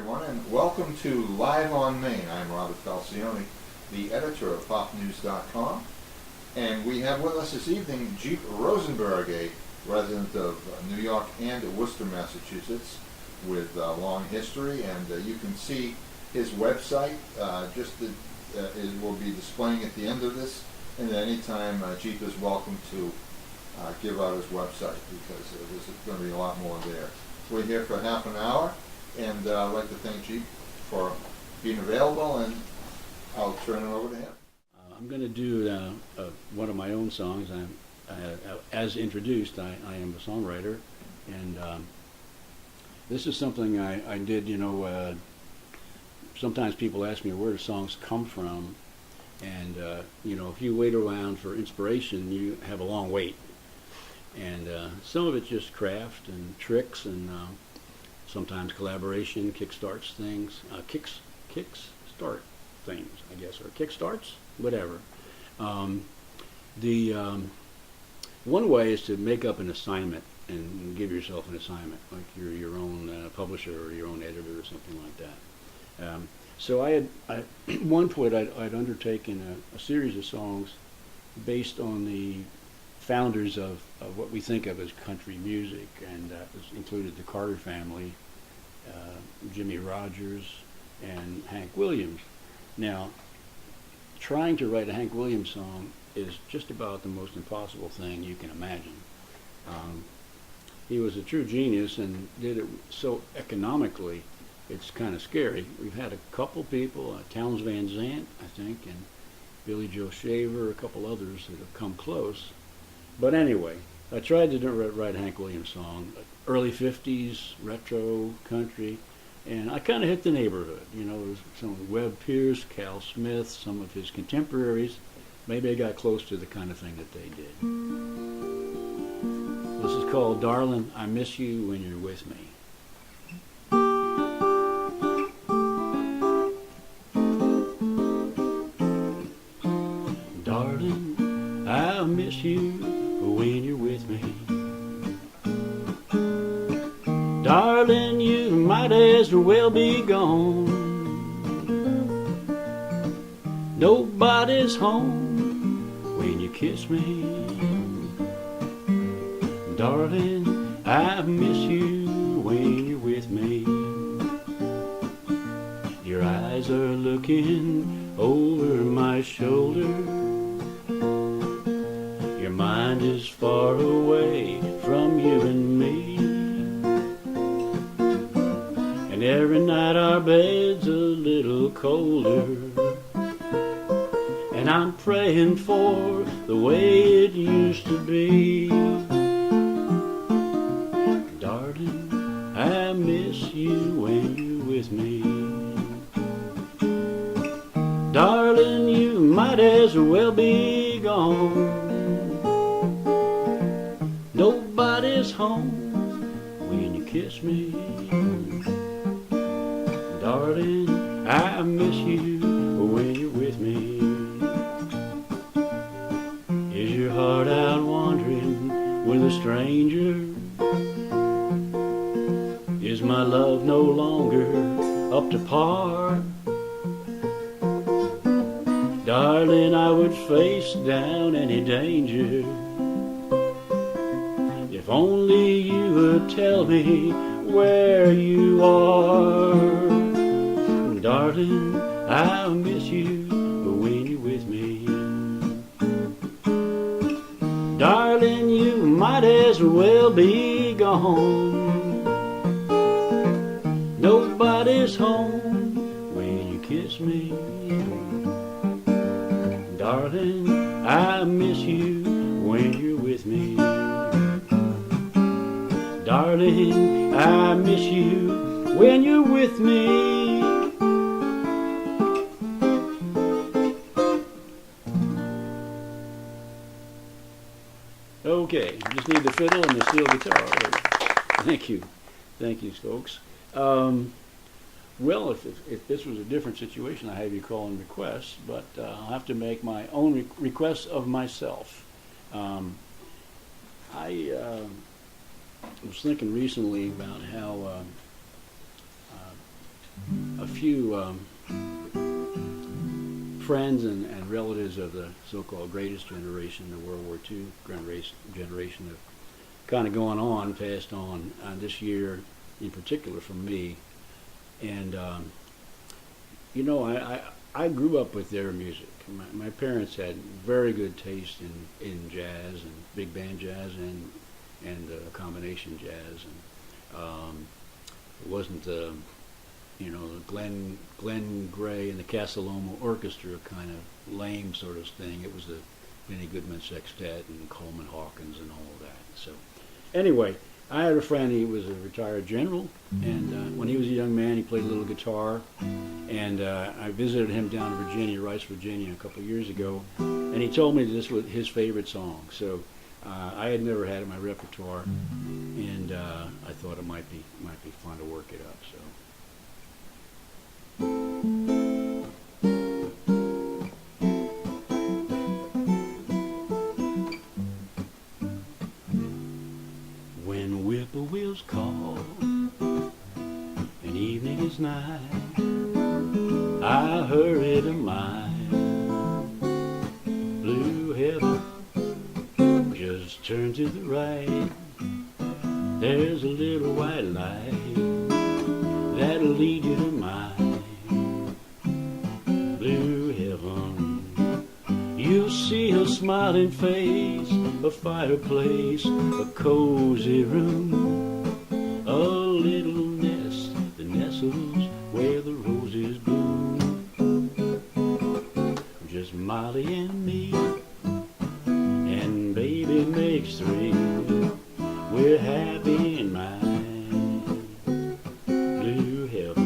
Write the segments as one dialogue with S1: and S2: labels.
S1: everyone, and welcome to Live on Main. I'm Robert Falcione, the editor of popnews.com, and we have with us this evening Jeep Rosenberg, a resident of New York and Worcester, Massachusetts, with a long history, and you can see his website. It will be displaying at the end of this, and at any time Jeep is welcome to give out his website, because there's going to be a lot more there. We're here for half an hour, and I'd like to thank Jeep for being available, and I'll turn it over to him.
S2: I'm going to do one of my own songs. As introduced, I am a songwriter, and this is something I did. Sometimes people ask me, where do songs come from? And if you wait around for inspiration, you have a long wait. And some of it's just craft and tricks, and sometimes collaboration kickstarts things. Kickstart things, I guess, or kickstarts, whatever. One way is to make up an assignment and give yourself an assignment, like you're your own publisher or your own editor or something like that. So at one point I'd undertaken a series of songs based on the founders of what we think of as country music, and that included the Carter family, Jimmy Rogers, and Hank Williams. Now, trying to write a Hank Williams song is just about the most impossible thing you can imagine. He was a true genius and did it so economically, it's kind of scary. We've had a couple people, Townes Van Zandt, I think, and Billy Joe Shaver, a couple others that have come close. But anyway, I tried to write a Hank Williams song, early 50s, retro, country, and I kind of hit the neighborhood. There's some of Webb Pierce, Cal Smith, some of his contemporaries. Maybe I got close to the kind of thing that they did. This is called Darlin, I Miss You When You're With Me. Darling, I miss you when you're with me. Darling, you might as well be gone. Nobody's home when you kiss me. Darling, I miss you when you're with me. Your eyes are looking over my shoulder. Your mind is far away from you and me. And every night our bed's a little colder. And I'm praying for the way it used to be. Darling, I miss you when you're with me. Darling, you might as well be gone. Nobody's home when you kiss me. Darling, I miss you when you're with me. Is your heart out wandering with a stranger? Is my love no longer up to par? Darling, I would face down any danger if only you would tell me where you are. Darling, I miss you when you're with me. Darling, you might as well be gone. Nobody's home when you kiss me. Darling, I miss you when you're with me. Darling, I miss you when you're with me. Okay, just need the fiddle and the steel guitar. Thank you, folks. Well, if this was a different situation, I have you call in requests, but I'll have to make my own requests of myself. I was thinking recently about how a few friends and relatives of the so-called greatest generation, the World War II generation, have kind of gone on, passed on this year in particular for me. And, you know, I grew up with their music. My parents had very good taste in jazz and big band jazz and combination jazz. And it wasn't the, you know, the Glenn Gray and the Casa Loma Orchestra kind of lame sort of thing. It was the Benny Goodman Sextet and Coleman Hawkins and all of that. So anyway, I had a friend, he was a retired general, and when he was a young man, he played a little guitar, and I visited him down in Virginia, Rice, Virginia, a couple of years ago, and he told me this was his favorite song. So I had never had it in my repertoire, and I thought it might be fun to work it up. So. When whippoorwills call and evening is nigh, I hurry to my blue heaven. Just turn to the right, there's a little white light that'll lead you to my blue heaven. You'll see a smiling face, a fireplace, a cozy room, a little nest that nestles where the roses bloom. Just Molly and me, and baby makes three. We're happy in my blue heaven.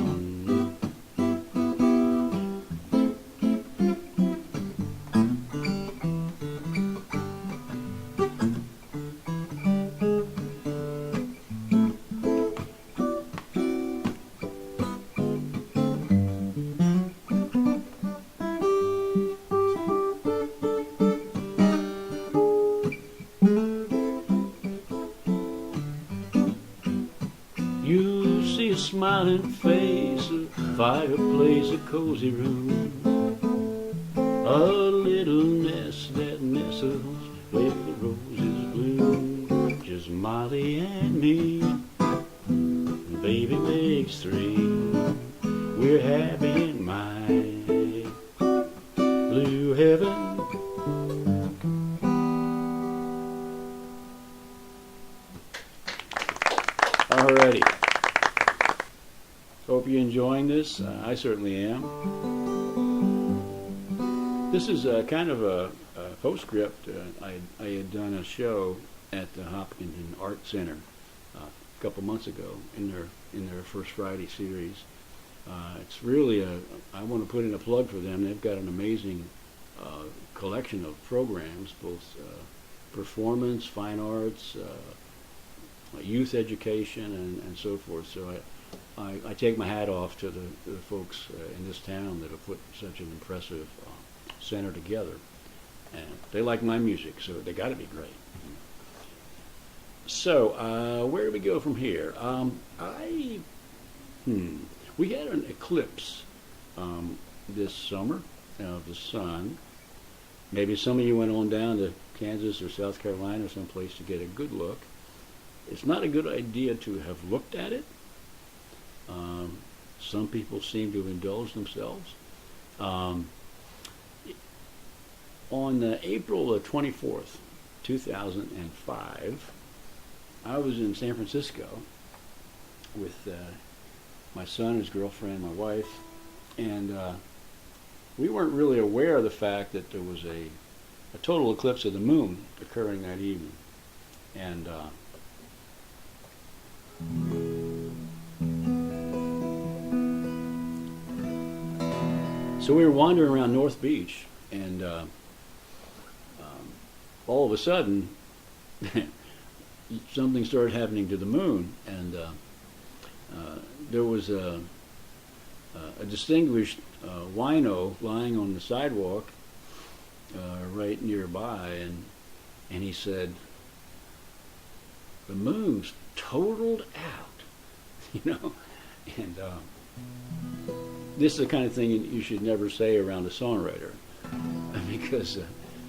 S2: You see a smiling face, a fireplace, a cozy room, a little nest that nestles where the roses bloom. Just Molly and me, and baby makes three. We're happy in my blue heaven. Alrighty. Hope you're enjoying this. I certainly am. This is kind of a postscript. I had done a show at the Hopkinton Art Center a couple months ago in their First Friday series. It's really I want to put in a plug for them. They've got an amazing collection of programs, both performance, fine arts, youth education, and so forth. So I take my hat off to the folks in this town that have put such an impressive center together. And they like my music, so they got to be great. So where do we go from here? We had an eclipse this summer of the sun. Maybe some of you went on down to Kansas or South Carolina or someplace to get a good look. It's not a good idea to have looked at it. Some people seem to have indulged themselves. On April 24th, 2005, I was in San Francisco with my son, his girlfriend, my wife, and we weren't really aware of the fact that there was a total eclipse of the moon occurring that evening. And so we were wandering around North Beach, and all of a sudden, something started happening to the moon, and there was a distinguished wino lying on the sidewalk right nearby, and he said, "The moon's totaled out," you know, and this is the kind of thing you should never say around a songwriter because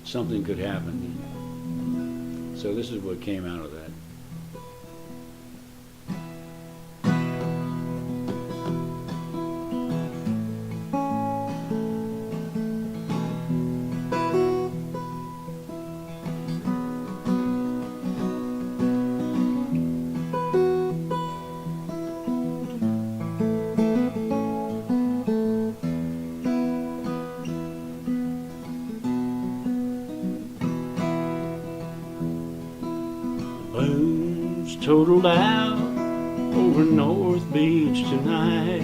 S2: something could happen. So this is what came out of that. Balloons totaled out over North Beach tonight.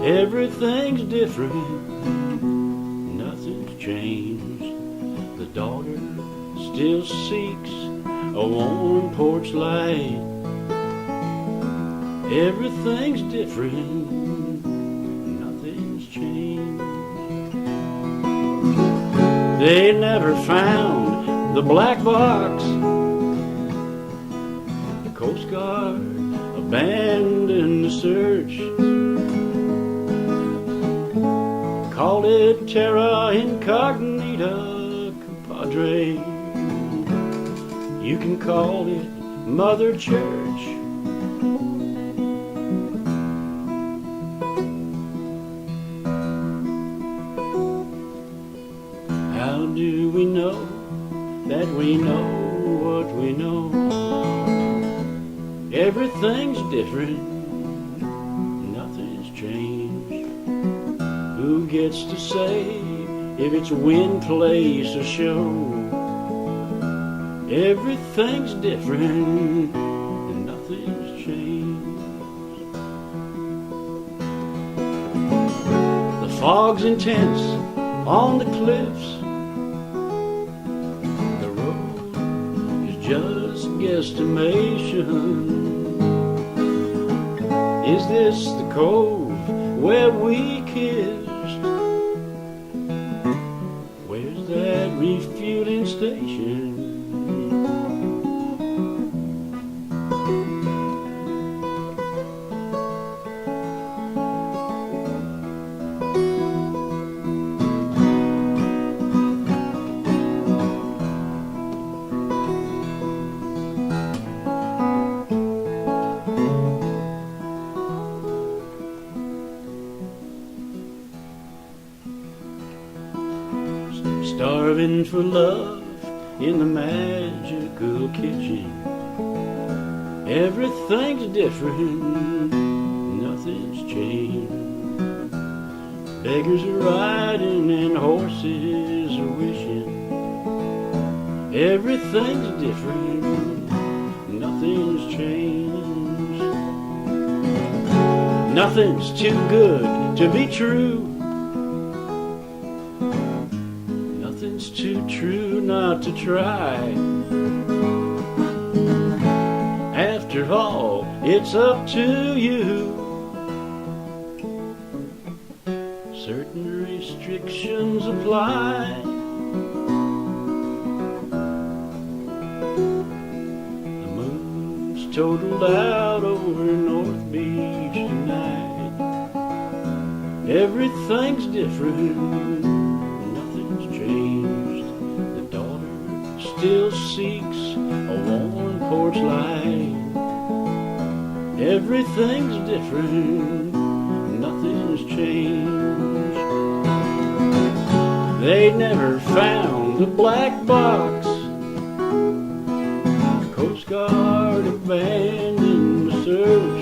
S2: Everything's different, nothing's changed. The daughter still seeks a warm porch light. Everything's different, nothing's changed. They never found the black box. Coast Guard abandoned the search. Called it terra incognita, compadre. You can call it Mother Church. How do we know that we know what we know? Everything's different, nothing's changed. Who gets to say if it's wind, place, or show? Everything's different, and nothing's changed. The fog's intense on the cliffs. The road is just guesstimation. Is this the cove where we kissed? Where's that refueling station? Starving for love in the magical kitchen. Everything's different, nothing's changed. Beggars are riding and horses are wishing. Everything's different, nothing's changed. Nothing's too good to be true. Nothing's too true not to try. After all, it's up to you. Certain restrictions apply. The moon's totaled out over North Beach tonight. Everything's different, nothing's changed. The daughter still seeks a warm porch light. Everything's different, nothing's changed. They never found the black box. The Coast Guard abandoned the search.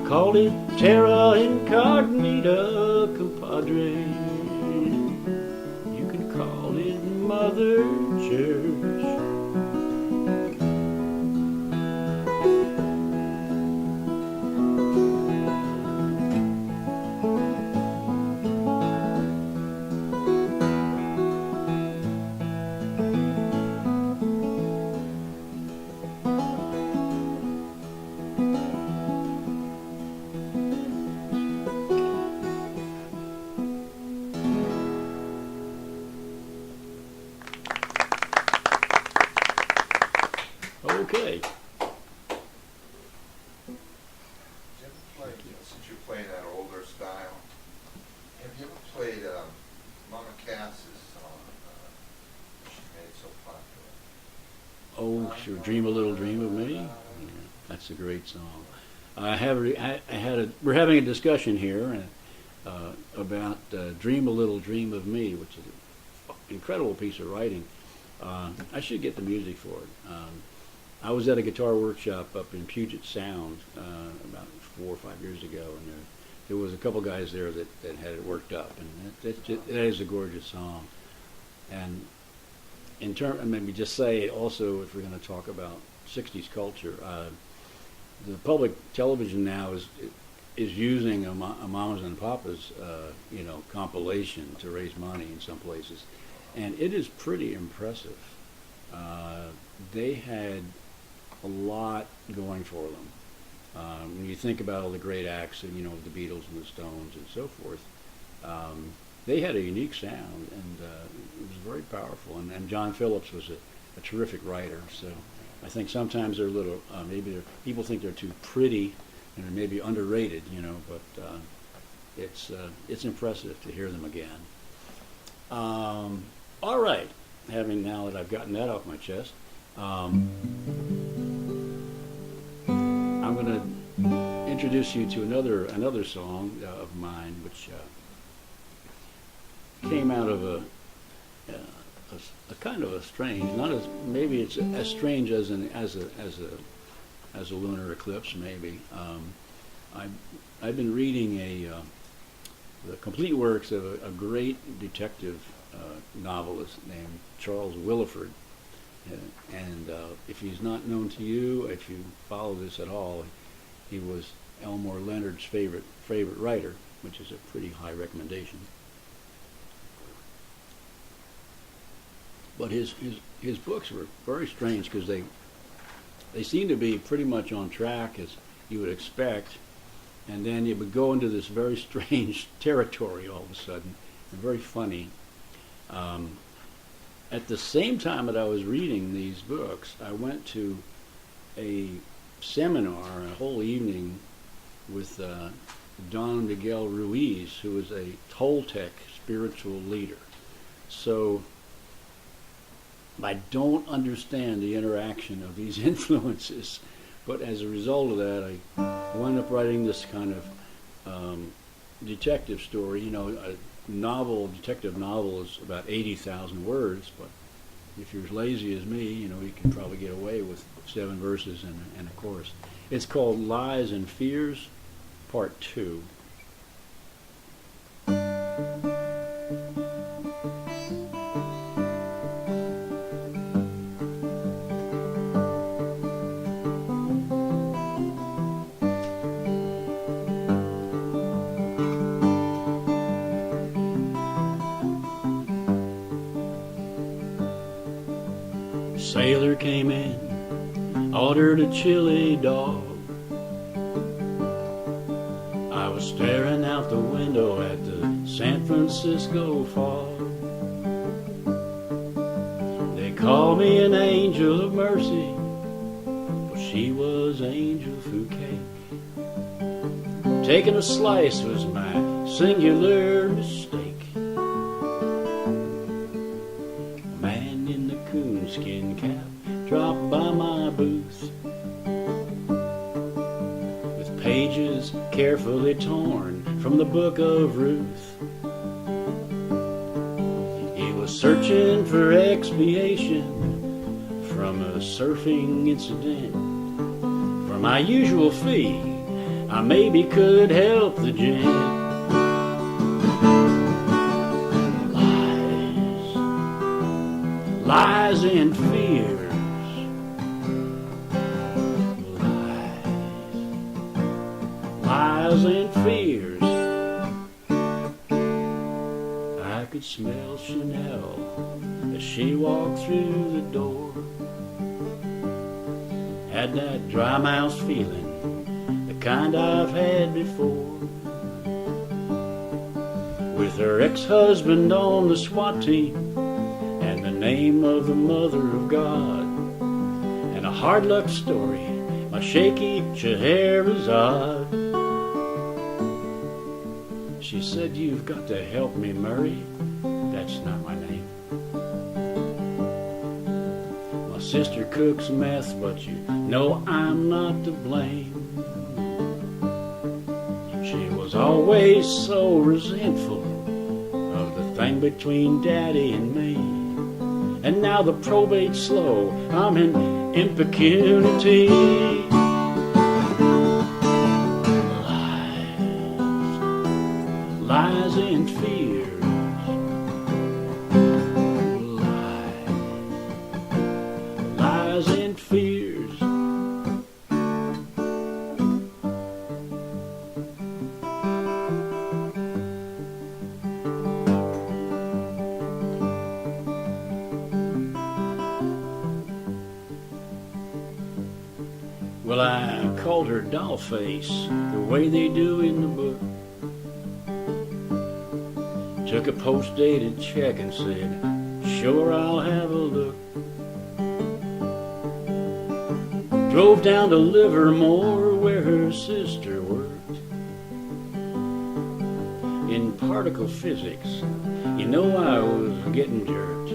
S2: Called it terra incognita, compadre. You can call it Mother Church. Sure, Dream a Little Dream of Me. Yeah, that's a great song. We're having a discussion here about Dream a Little Dream of Me, which is an incredible piece of writing. I should get the music for it. I was at a guitar workshop up in Puget Sound about 4 or 5 years ago, and there was a couple guys there that had it worked up, and that is a gorgeous song. And maybe just say also, if we're going to talk about 60s culture, the public television now is using a Mamas and Papas compilation to raise money in some places, and it is pretty impressive. They had a lot going for them. When you think about all the great acts, the Beatles and the Stones and so forth, they had a unique sound, and it was very powerful. And John Phillips was a terrific writer. So I think sometimes they're a little, people think they're too pretty and they're maybe underrated, but it's impressive to hear them again. All right, now that I've gotten that off my chest, I'm going to introduce you to another song of mine, which came out of a kind of a strange, not as maybe it's as strange as a lunar eclipse maybe. I've been reading the complete works of a great detective novelist named Charles Willeford, and if he's not known to you, if you follow this at all, he was Elmore Leonard's favorite writer, which is a pretty high recommendation. But his books were very strange because they seemed to be pretty much on track as you would expect, and then it would go into this very strange territory all of a sudden, and very funny. At the same time that I was reading these books, I went to a seminar, a whole evening, with Don Miguel Ruiz, who is a Toltec spiritual leader. So I don't understand the interaction of these influences, but as a result of that, I wound up writing this kind of detective story. A detective novel is about 80,000 words, but if you're as lazy as me, you can probably get away with 7 verses and a chorus. It's called Lies and Fears, Part 2. Sailor came in, ordered a chili dog. I was staring out the window at the San Francisco fog. They called me an angel of mercy, but she was Angel Food Cake. Taking a slice was my singular mistake. Skin cap dropped by my booth, with pages carefully torn from the book of Ruth. He was searching for expiation from a surfing incident. For my usual fee, I maybe could help the gent. Lies and fears, lies and fears. I could smell Chanel as she walked through the door. Had that dry mouth feeling, the kind I've had before. With her ex-husband on the SWAT team, the name of the Mother of God, and a hard luck story, my shaky Scheherazade. She said, "You've got to help me, Murray." That's not my name. My sister cooks meth, but you know I'm not to blame. She was always so resentful of the thing between Daddy and me. And now the probate's slow, I'm in impecunity. Lies and fears. Lies and fears. Well, I called her doll face the way they do in the book. Took a post-dated check and said, sure, I'll have a look. Drove down to Livermore where her sister worked in particle physics. You know, I was getting jerked.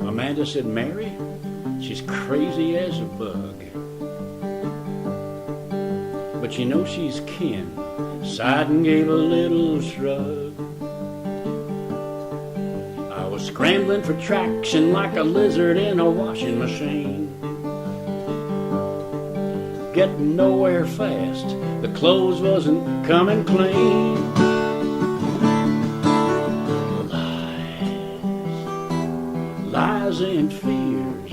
S2: Amanda said, Mary, she's crazy as a bug. But you know she's kin. Sighed and gave a little shrug. I was scrambling for traction like a lizard in a washing machine. Getting nowhere fast, the clothes wasn't coming clean. Lies and fears.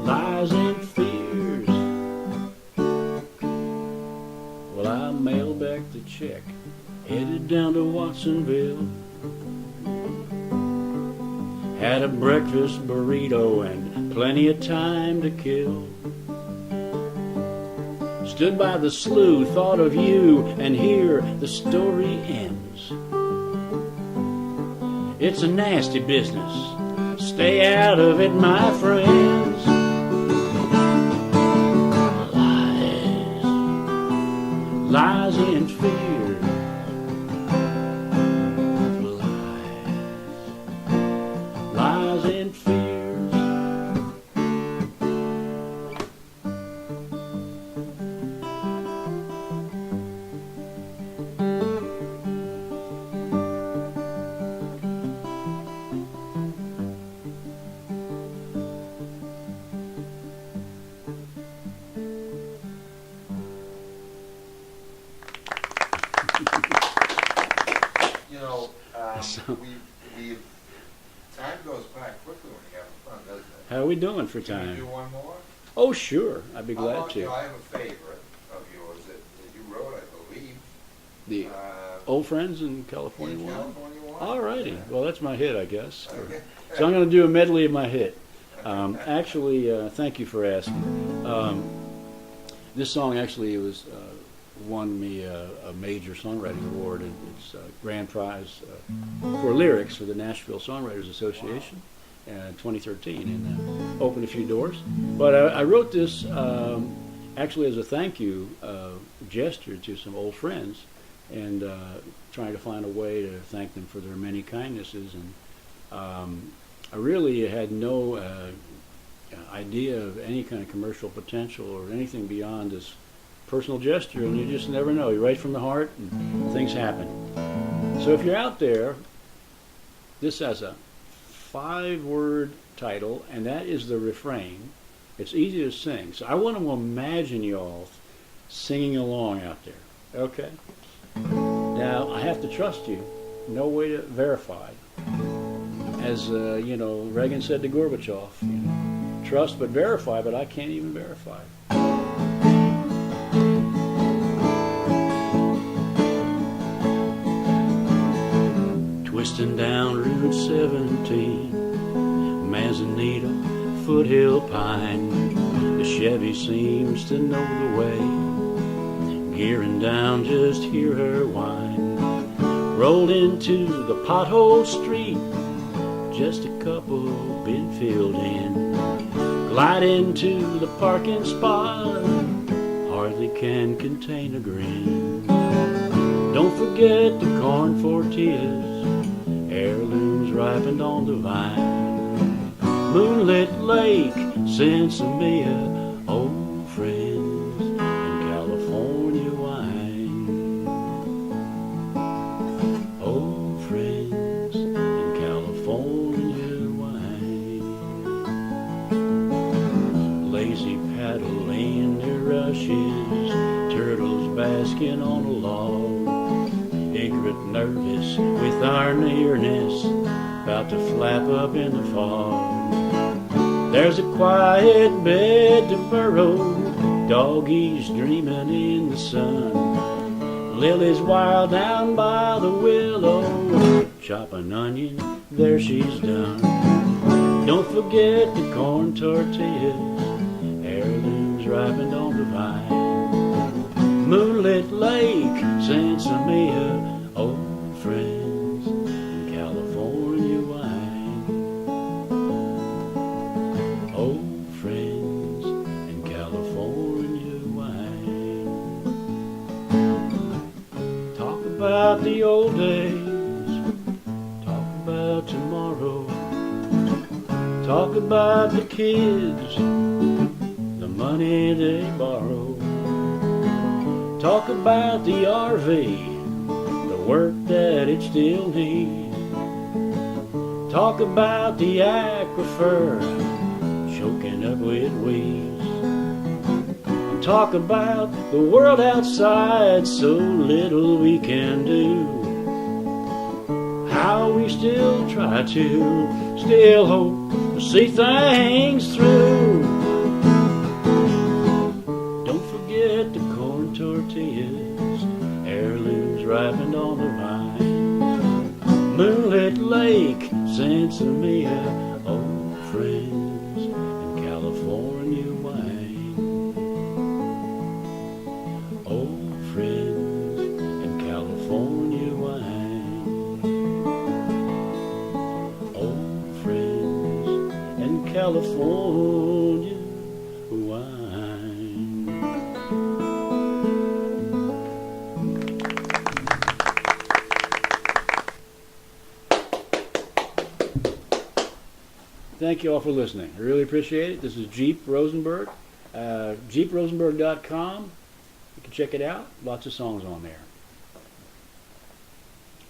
S2: Lies and fears. Well, I mailed back the check, headed down to Watsonville. Had a breakfast burrito and plenty of time to kill. Stood by the slough, thought of you, and here the story ends. It's a nasty business, stay out of it, my friends. Lies and fears. Lies and fears.
S1: You know,
S2: So-
S1: we time goes by quickly when you're having fun, doesn't it?
S2: How are we doing for
S1: Can we
S2: time?
S1: do one more?
S2: Oh, sure. I'd be
S1: How
S2: glad
S1: about, you know,
S2: to.
S1: I have a favorite of yours that you wrote, I believe.
S2: The
S1: Uh,
S2: Old Friends in California
S1: in
S2: One?
S1: California One.
S2: All righty.
S1: Yeah.
S2: Well, that's my hit, I guess.
S1: Okay.
S2: So I'm going to do a medley of my hit. Actually, thank you for asking. This song actually won me a major songwriting award. It's a grand prize for lyrics for the Nashville Songwriters Association in 2013, and opened a few doors. But I wrote this actually as a thank you gesture to some old friends, and trying to find a way to thank them for their many kindnesses. And I really had no idea of any kind of commercial potential or anything beyond this personal gesture, and you just never know. You write from the heart and things happen. So if you're out there, this has a 5-word title, and that is the refrain. It's easy to sing. So I want to imagine y'all singing along out there. Okay? Now, I have to trust you. No way to verify. As, Reagan said to Gorbachev, trust but verify, but I can't even verify. Twisting down Route 17, Manzanita, Foothill Pine, the Chevy seems to know the way. Gearing down, just hear her whine. Rolled into the pothole street, just a couple been filled in. Glide into the parking spot, hardly can contain a grin. Don't forget the corn tortillas, heirlooms ripened on the vine. Moonlight Lake, Sensimilla, old friends, and California wine. Old friends and California wine. Lazy paddle in the rushes, turtles basking on a log. Ignorant, nervous with our nearness, about to flap up in the fog. There's a quiet bed to burrow, doggies dreaming in the sun. Lily's wild down by the willow, chop an onion, there she's done. Don't forget the corn tortillas, heirlooms ripened on the vine. Moonlit Lake, Sensimilla, old friends, and California wine. Old friends and California wine. Talk about the old days, talk about tomorrow, talk about the kids, the money they borrow. Talk about the RV, the work that it still needs. Talk about the aquifer, choking up with weeds. Talk about the world outside, so little we can do. How we still try to, still hope to see things through. Don't forget the corn tortillas, heirlooms ripened on the vine. Moonlit Lake, Sensimilla, old friends, and California wine. Old friends and California wine. Old friends and California wine. Thank you all for listening. I really appreciate it. This is Jeep Rosenberg, jeeprosenberg.com. You can check it out. Lots of songs on there.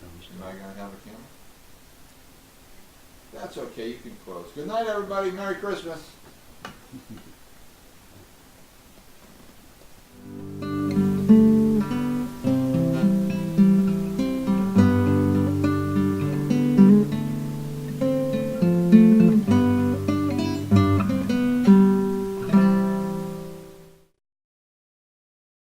S1: Am I going to have a camera? That's okay, you can close. Good night, everybody. Merry Christmas.